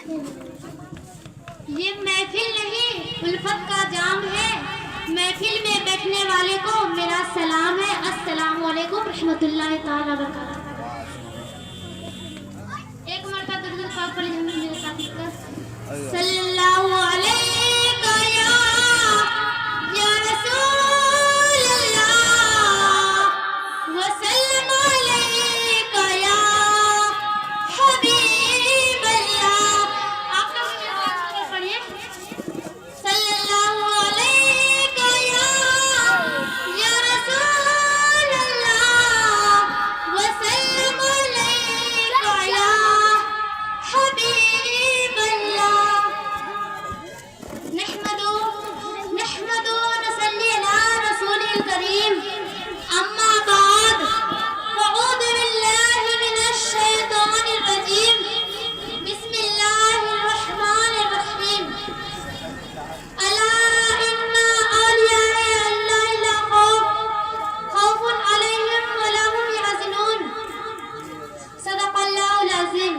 ये महफिल नहीं उल्फत का जाम है। महफिल में बैठने वाले को मेरा सलाम है। अस्सलाम वालेकुम रहमतुल्लाहि ताला बरकातहू। एक मरतबा दुरूद पाक पढ़ लीजिए मेरे साथी का। सल्लल्लाहु अलैका या रसूल अल्लाह व सल्लम अलैका या हबीब अल्लाह। आप लोग मेरे साथ पढ़िए। सल्लल्लाहु अलैका या रसूल अल्लाह व सल्लम अलैका या हबीब अल्लाह। नहमदो नसल्ली अला रसूलिल करीम। अम्मा बाद अऊज़ु बिल्लाहि मिनश शैतानिर रजीम। बिस्मिल्लाहिर रहमानिर रहीम। अला इन्ना औलिया अल्लाह ला खौफुन अलैहिम व ला हुम यहज़नून। सदक़ल्लाहुल अज़ीम।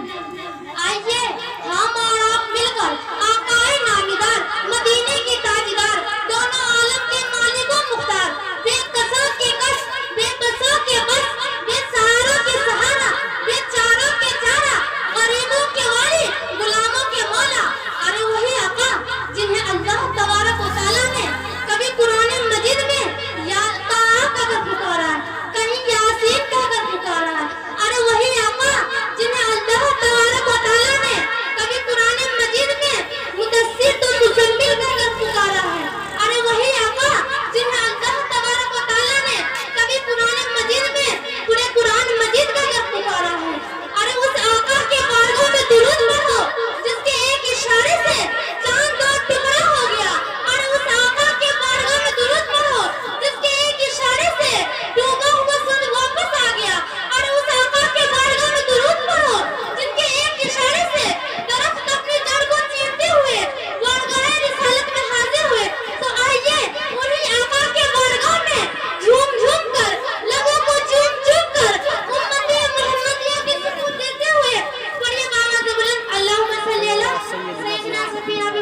आइए हम और आप मिलकर आकाए नामीदार मदीने के ताजदार दोनों आलम के मालिक व मुख्तार बेकसों के कश बेबसों के बस बेसहारों के सहारा बेचारों के चारा गरीबों के वाली गुलामों के मौला। अरे वही आका जिन्हें अल्लाह तबारक व तआला ने कभी कुरान मजीद में या ताहा कहकर पुकारा है, कहीं यासीन कहकर पुकारा है। अरे वही आका जिन्हें अल्लाह तबारक व तआला ने कभी कुरान मजीद में मुदस्सिर तो मुज़म्मिल कहकर पुकारा है। अरे वही आका जिन्हें अल्लाह तबारक व तआला ने कभी कुरान मजीद में पूरे कुरान मजीद कहकर पुकारा है। अरे उस आका के बारगाह में दुरूद पढ़ो जिसके एक इशारे से चांद का टुकड़ा हो गया। अरे उस आका के बारगाह में दुरूद पढ़ो जिसके एक इशारे से डूबा हुआ सूरज वापस आ गया। अरे उस आका के बारगाह में दुरूद पढ़ो जिनके एक इशारे से दरख्त अपनी जड़ को चीरते हुए बारगाह रिसालत में हाजिर हुए। तो आइए उन्हीं आका के बारगाह में झूम झूम कर लोगों को चूम चूम कर उम्मती मुहम्मदिया की सुकून देते हुए पढ़िए आवाज़ से बुलंद अल्लाहुम्मा सल्ली अला सय्यिदना सफीना भी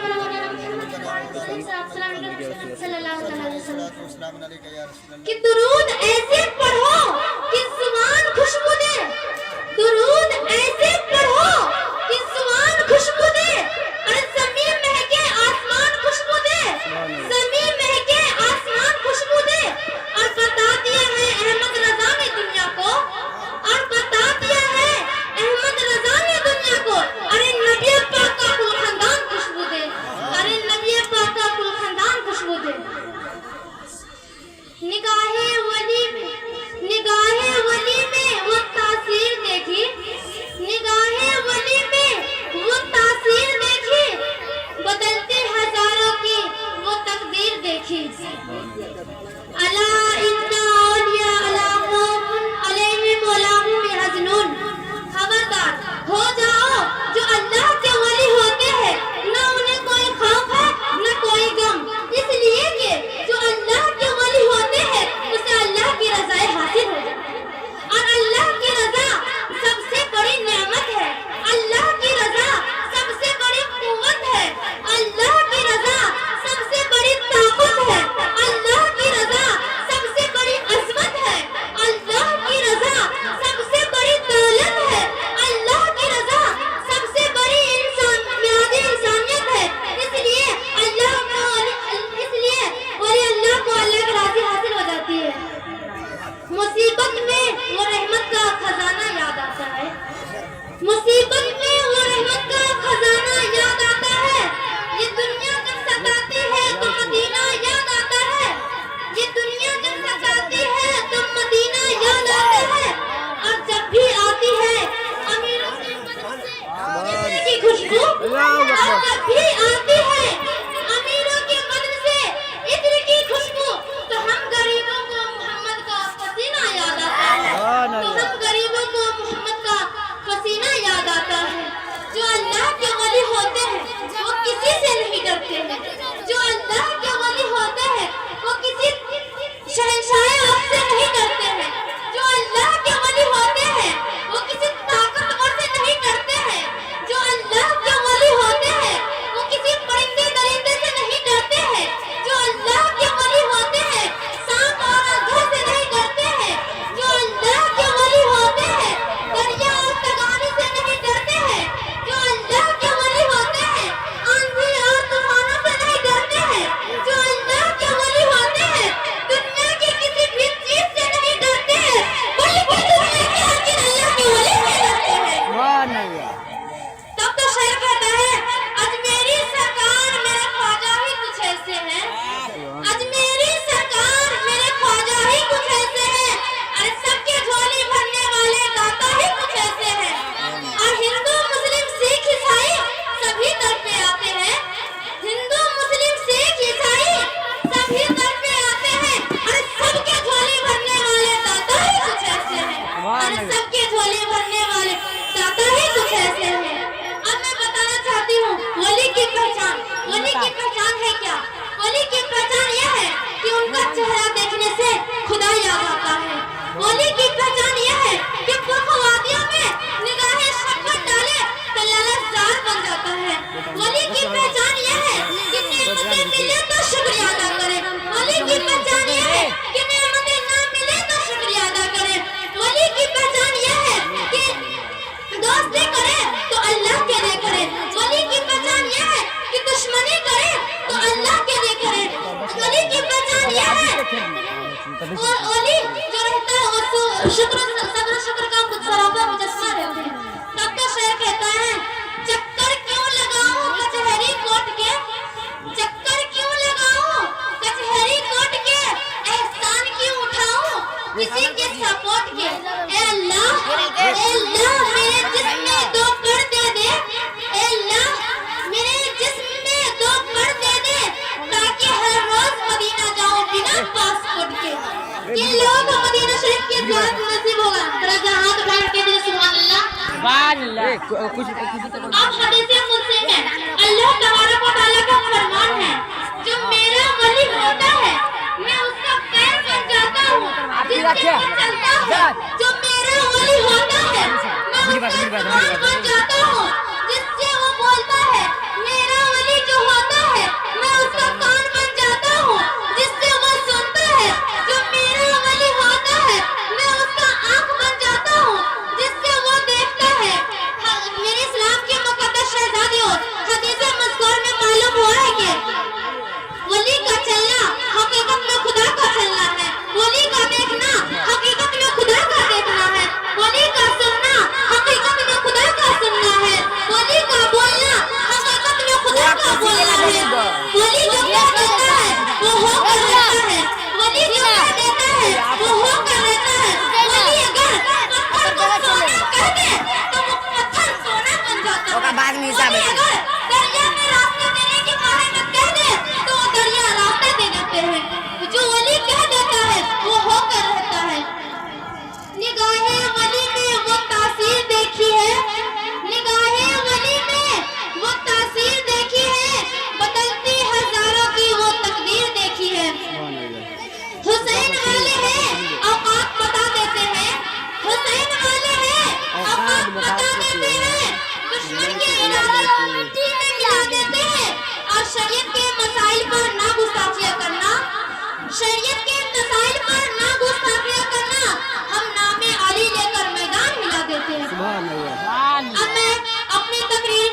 सल्लल्लाहु अलैहि वसल्लम कि दुरूद ऐसे पढ़ो कि जुबान खुशबू दे। दुरूद ऐसे पढ़ो कि जुबान खुशबू दे। अरे ज़मीन महके आसमान खुशबू दे। ज़मीन महके आसमान खुशबू दे। और बता दिया है अहमद रज़ा ने दुनिया को। और बता दिया है अहमद रज़ा ने दुनिया को। अरे नबी पाक का कुल खानदान खुशबू दे। अरे नबी पाक का कुल खानदान खुशबू दे। निगाहे वली में वो तासीर देखी। निगाहे वली में वो तासीर देखी। बदलते हजारों की वो तकदीर देखी। अला इन्ना औलिया अला खौफुन अलैहिम व ला हुम यहज़नून। खबरदार हो जाओ जो अल्लाह के वली होते हैं न उन्हें कोई खौफ है न कोई गम। इसलिए कि जो अल्लाह के वली होते हैं उसे अल्लाह की रज़ाएं हासिल हो जाती है। और अल्लाह की रज़ा सबसे बड़ी नेमत है। अल्लाह की रज़ा सबसे बड़ी कुव्वत है। अल्लाह की रज़ा सबसे बड़ी ताकत है। अल्लाह की रज़ा सबसे बड़ी अज़मत है। अल्लाह की रज़ा सबसे बड़ी दौलत है। अल्लाह की रज़ा सबसे बड़ी म्याद इंसानियत है। इसलिए अल्लाह को अल्लाह की राज़ी हासिल हो जाती है। मुसीबत में वो रहमत का खजाना याद आता है। मुसीबत में वो रहमत का खजाना याद आता है। ये दुनिया जब सताती है तो मदीना याद आता है। ये दुनिया जब सताती है तो मदीना याद आता है। और जब भी आती है अमीरों के बदन से इत्र की खुशबू। और जब भी आती है अमीरों के बदन से इत्र की खुशबू तो हम गरीबों को मोहम्मद का पसीना याद आता है। तो हम गरीबों को मोहम्मद का पसीना याद आता है। जो अल्लाह के वली होते हैं वो किसी से नहीं डरते हैं। जो अल्लाह के वली होते हैं वो किसी शहंशाह वक्त से नहीं डरते हैं। जो अल्लाह के वली होते हैं वो किसी ताकतवर से नहीं डरते हैं। जो अल्लाह के वली वली की पहचान यह है कि वादियों में निगाहें शक्कर डाले तो ललचदार बन जाता है। वली की पहचान यह है कि नेमतें मिले तो शुक्रिया अदा करे। वली की पहचान यह है कि नेमतें ना मिले तो शुक्रिया अदा करे। वली की पहचान यह है कि दोस्ती करे तो अल्लाह के लिए करे। वली की पहचान यह है कि दुश्मनी करे तो अल्लाह के लिए करे। वली की पहचान यह है वली जो रहता है वो शुक्र का सरापा मुजस्समा रहते हैं। तब तो शेर कहता है चक्कर क्यों लगाऊं कचहरी कोर्ट के, चक्कर क्यों लगाऊं कचहरी कोर्ट के, एहसान क्यों उठाऊं किसी के सपोर्ट के। ए अल्लाह मेरे जिस्म में दो कर दे दे, ए अल्लाह मेरे जिस्म में दो कर दे दे ताकि हर रोज मदीना जाऊं बिना पासपोर्ट के। किन लोगों को मदीना शरीफ की ज़ियारत नसीब होगा? जरा हाथ उठा के दिल सुभान अल्लाह। अब हदीस कुदसी में अल्लाह तबारक व तआला का फरमान है जो मेरा वली होता है मैं उसका पैर बन जाता हूँ, जिससे वो चलता है। जो मेरा वली होता है मैं उसका ज़ुबान बन जाता हूँ, जिससे वो बोलता है। मेरा वली जो होता है मैं उसका कान बन जाता हूँ, जिससे वो सुनता है। जो मेरा वली होता है मैं उसका आँख बन जाता हूँ, जिससे वो देखता है। मेरे इस्लाम के मुकद्दस शहजादियों, हदीस मज़कूर में मालूम हुआ है कि वली का चलना हकीकत में खुदा का चलना है। वली का देखना हकीकत में खुदा का देखना है। वली का सुनना हकीकत में खुदा का सुनना है। वली का बोलना हकीकत में खुदा का बोलना है। वली जो कह देता है वो होकर रहता है। वली जो कह देता है वो होकर रहता है। वली अगर पत्थर को सोना कह दे तो वो पत्थर सोना बन जाता है। वली अगर दरिया में रास्ते देने के बारे में कह दे तो वो दरिया रास्ते दे देते हैं। जो वली कह देता है वो होकर रहता है। निगाहे वली में वो तासीर देखी है, निगाहे वली में वो तासीर देखी है, बदलती हजारों की वो तकदीर देखी है। हुसैन वाले हैं औकात बता देते हैं, हुसैन वाले हैं औकात बता देते हैं। दुश्मन के इरादे को मिट्टी में मिला देते हैं। और शरीयत के मसाइल पर ना गुस्ताखियां करना, शरीयत के मसाइल पर ना गुस्ताखियां करना, हम नामे अली लेकर मैदान मिला देते हैं। अब मैं अपनी तकरीर